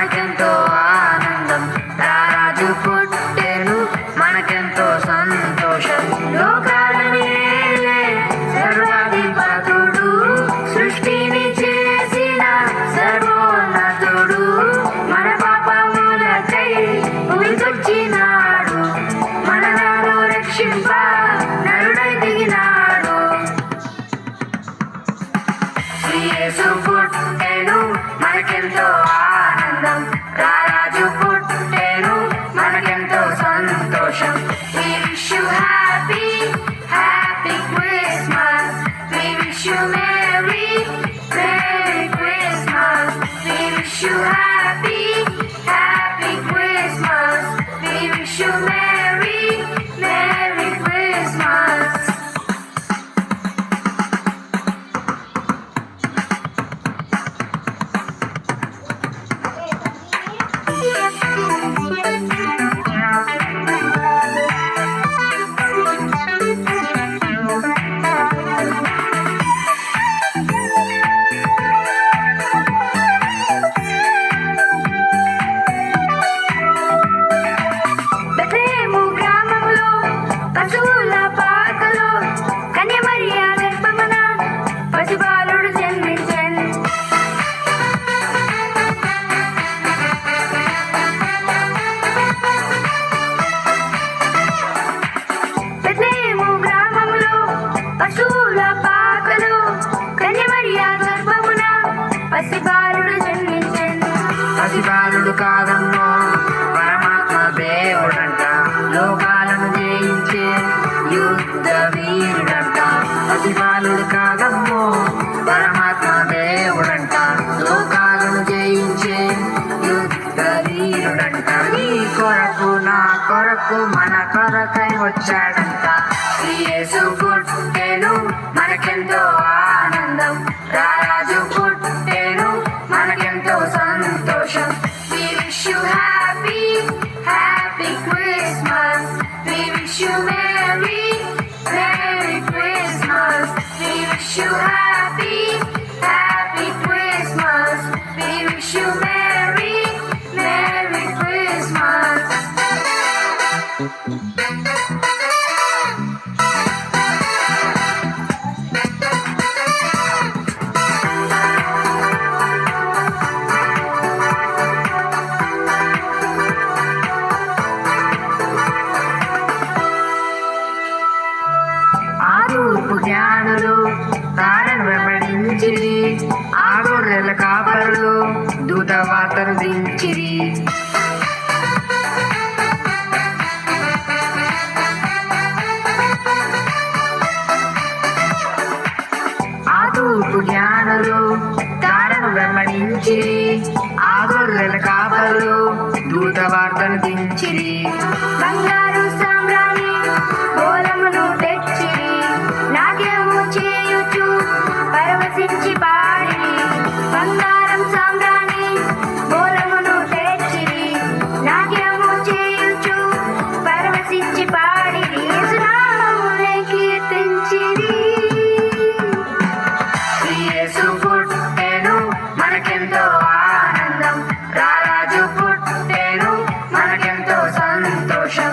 మనకెంతో ఆనందం. రారాజు పుట్టెను మనకెంతో సంతోషం. లోకాలను ఏలే సర్వాధిపతుడు, సృష్టిని చేసిన సర్వోన్నతుడు, మన పాపములకై భూమికొచ్చినాడు, మనలను రక్షింప నరుడై దిగినాడు. యేసు పుట్టెను మనకెంతో ఆనందం. రారాజు పుట్టెను మనకెంతో సంతోషం. We wish you happy, happy Christmas. We wish you merry, merry Christmas. We wish you happy, happy Christmas. We wish you merry, merry Christmas. Bethlehem గ్రామములో పశువుల పాకలో కన్య మరియ గర్భమున పసిబాలుడు జన్మించెను. బెత్లెహేము గ్రామములో పశువుల పాకలో కన్య మరియ గర్భమున పసిబాలుడు జన్మించెను. పసిబాలుడు కాదమ్మో పరమాత్మ దేవుడంట, లోకాలను జయించే యుద్ధ వీరుడంట. పసిబాలుడు కాదమ్మో పరమాత్మ దేవుడంట, లోకాలను జయించే యుద్ధ వీరుడంట. నీ కొరకు నా కొరకు మన కొరకై వచ్చాడంట. యేసు పుట్టెను మనకెంతో ఆనందం. రారాజు పుట్టెను మనకెంతో సంతోషం. We wish you happy, happy Christmas. We wish you merry, merry Christmas. We wish you happy, happy Christmas. We wish you merry, merry Christmas. ఆ తూర్పు జ్ఞానులు తారను వెంబడించిరి, ఆ గొర్రెల కాపరులు దూత వార్తను దించిరి. ఆ తూర్పు జ్ఞానులు తారను వెంబడించిరి, ఆ గొర్రెల కాపరులు దూత వార్తను దించిరి. బంగారు సామ్రాణి బోలమును తెచ్చిరి, నాట్యము చేయుచు పరవశించి పాడిరి. బంగారం సామ్రాణి బోలమును తెచ్చిరి, నాట్యము చేయుచు పరవశించి పాడిరి. యేసునామమునే కీర్తించిరి. యేసు పుట్టెను మనకెంతో ఆనందం. రారాజు పుట్టెను మనకెంతో సంతోషం.